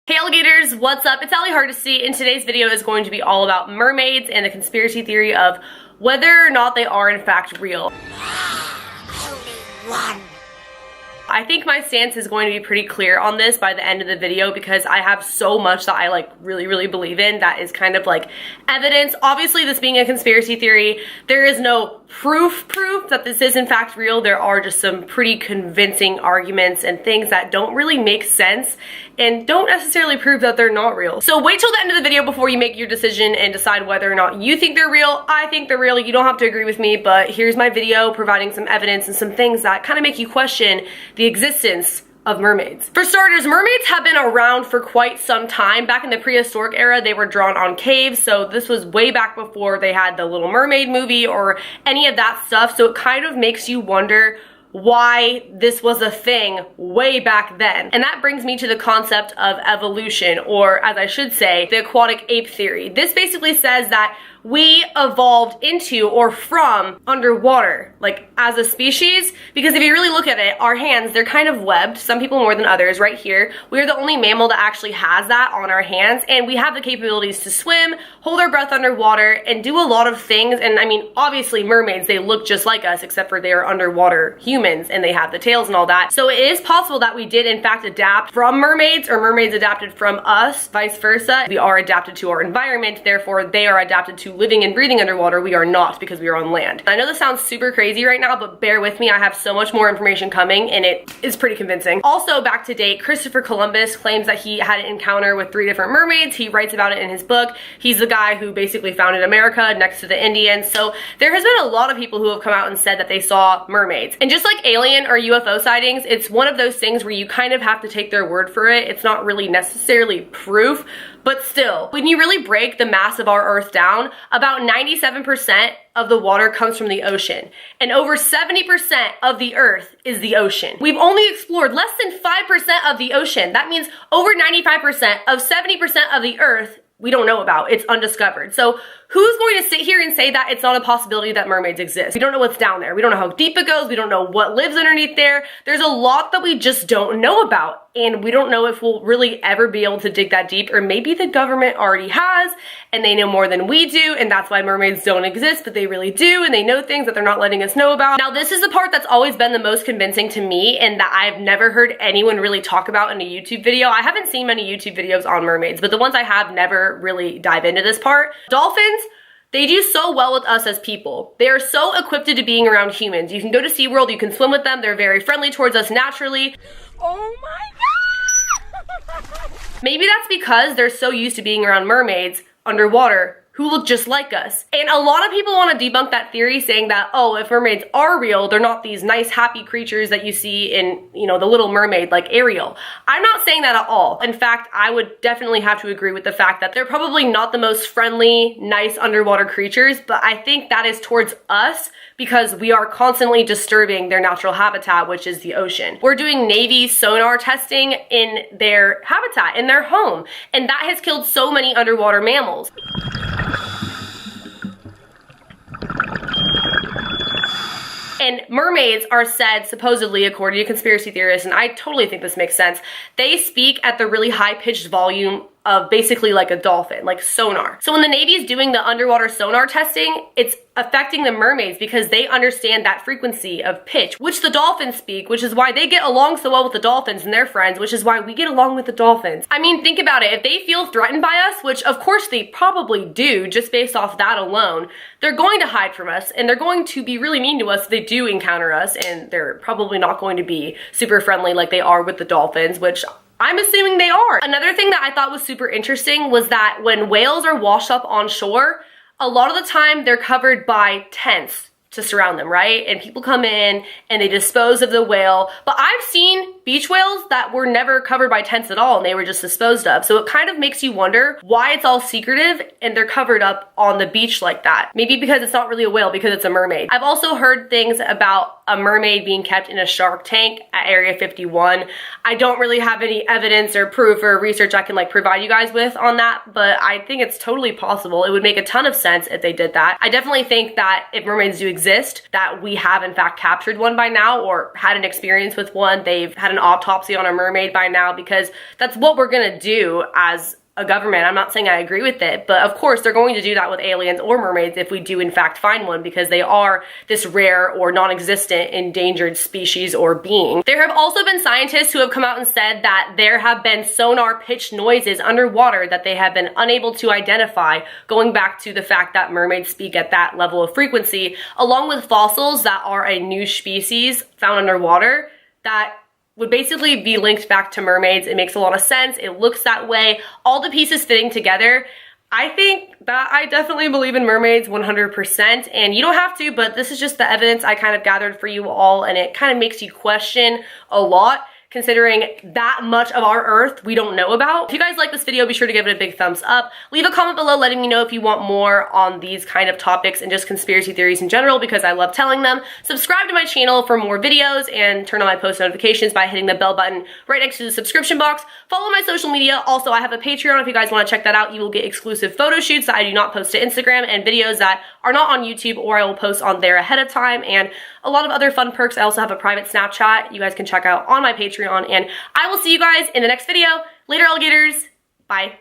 Hey alligators, what's up? It's Allie Hardesty, and today's video is going to be all about mermaids and the conspiracy theory of whether or not they are in fact real. Only one. I think my stance is going to be pretty clear on this by the end of the video because I have so much that I really believe in that is kind of like evidence. Obviously, this being a conspiracy theory, there is no proof that this is in fact real. There are just some pretty convincing arguments and things that don't really make sense and don't necessarily prove that they're not real. So wait till the end of the video before you make your decision and decide whether or not you think they're real. I think they're real. You don't have to agree with me, but here's my video providing some evidence and some things that kind of make you question the existence of mermaids. For starters, mermaids have been around for quite some time. Back in the prehistoric era, they were drawn on caves, so this was way back before they had the Little Mermaid movie or any of that stuff, so it kind of makes you wonder why this was a thing way back then. And that brings me to the concept of evolution, or as I should say, the aquatic ape theory. This basically says that we evolved into or from underwater, like as a species, because if you really look at it, our hands, they're kind of webbed, some people more than others. Right here, we're the only mammal that actually has that on our hands, and we have the capabilities to swim, hold our breath underwater, and do a lot of things. And I mean, obviously mermaids, they look just like us, except for they are underwater humans and they have the tails and all that. So it is possible that we did in fact adapt from mermaids, or mermaids adapted from us, vice versa. We are adapted to our environment, therefore they are adapted to living and breathing underwater. We are not, because we are on land. I know this sounds super crazy right now, but bear with me. I have so much more information coming and it is pretty convincing. Also, back to date, Christopher Columbus claims that he had an encounter with 3 different mermaids. He writes about it in his book. He's the guy who basically founded America next to the Indians. So there has been a lot of people who have come out and said that they saw mermaids. And just like alien or UFO sightings, it's one of those things where you kind of have to take their word for it. It's not really necessarily proof, but still, when you really break the mass of our Earth down, about 97% of the water comes from the ocean, and over 70% of the Earth is the ocean. We've only explored less than 5% of the ocean. That means over 95% of 70% of the Earth we don't know about. It's undiscovered. So who's going to sit here and say that it's not a possibility that mermaids exist? We don't know what's down there. We don't know how deep it goes. We don't know what lives underneath there. There's a lot that we just don't know about, and we don't know if we'll really ever be able to dig that deep, or maybe the government already has and they know more than we do, and that's why mermaids don't exist, but they really do, and they know things that they're not letting us know about. Now, this is the part that's always been the most convincing to me and that I've never heard anyone really talk about in a YouTube video. I haven't seen many YouTube videos on mermaids, but the ones I have never really dive into this part. Dolphins, they do so well with us as people. They are so equipped to being around humans. You can go to SeaWorld, you can swim with them, they're very friendly towards us naturally. Oh my God! Maybe that's because they're so used to being around mermaids underwater who look just like us. And a lot of people want to debunk that theory, saying that, oh, if mermaids are real, they're not these nice, happy creatures that you see in, you know, The Little Mermaid, like Ariel. I'm not saying that at all. In fact, I would definitely have to agree with the fact that they're probably not the most friendly, nice underwater creatures, but I think that is towards us because we are constantly disturbing their natural habitat, which is the ocean. We're doing Navy sonar testing in their habitat, in their home, and that has killed so many underwater mammals. And mermaids are said, supposedly, according to conspiracy theorists, and I totally think this makes sense, they speak at the really high-pitched volume of basically like a dolphin, like sonar. So when the Navy is doing the underwater sonar testing, it's affecting the mermaids because they understand that frequency of pitch, which the dolphins speak, which is why they get along so well with the dolphins and their friends, which is why we get along with the dolphins. I mean, think about it. If they feel threatened by us, which of course they probably do just based off that alone, they're going to hide from us and they're going to be really mean to us if they do encounter us, and they're probably not going to be super friendly like they are with the dolphins, which I'm assuming they are. Another thing that I thought was super interesting was that when whales are washed up on shore, a lot of the time they're covered by tents to surround them, right? And people come in and they dispose of the whale. But I've seen beach whales that were never covered by tents at all and they were just disposed of. So it kind of makes you wonder why it's all secretive and they're covered up on the beach like that. Maybe because it's not really a whale, because it's a mermaid. I've also heard things about a mermaid being kept in a shark tank at Area 51. I don't really have any evidence or proof or research I can provide you guys with on that, but I think it's totally possible. It would make a ton of sense if they did that. I definitely think that if mermaids do exist, that we have in fact captured one by now or had an experience with one. They've had an an autopsy on a mermaid by now, because that's what we're gonna do as a government. I'm not saying I agree with it, but of course they're going to do that with aliens or mermaids if we do in fact find one, because they are this rare or non-existent endangered species or being. There have also been scientists who have come out and said that there have been sonar pitched noises underwater that they have been unable to identify, going back to the fact that mermaids speak at that level of frequency, along with fossils that are a new species found underwater that would basically be linked back to mermaids. It makes a lot of sense. It looks that way. All the pieces fitting together. I think that I definitely believe in mermaids 100%, and you don't have to, but this is just the evidence I kind of gathered for you all, and it kind of makes you question a lot, considering that much of our Earth we don't know about. If you guys like this video, be sure to give it a big thumbs up. Leave a comment below letting me know if you want more on these kind of topics and just conspiracy theories in general, because I love telling them. Subscribe to my channel for more videos and turn on my post notifications by hitting the bell button right next to the subscription box. Follow my social media. Also, I have a Patreon. If you guys want to check that out, you will get exclusive photo shoots that I do not post to Instagram, and videos that are not on YouTube, or I will post on there ahead of time, and a lot of other fun perks. I also have a private Snapchat you guys can check out on my Patreon, and I will see you guys in the next video. Later, alligators. Bye.